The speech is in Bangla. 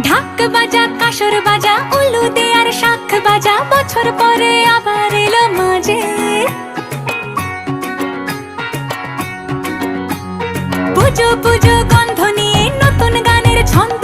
ঢাক বাজা কাসর বাজা উলু দে আর শাখ বাজা, বছর পরে আবার এলো মাঝে। পুজো পুজো গন্ধ নিয়ে নতুন গানের ছন্দ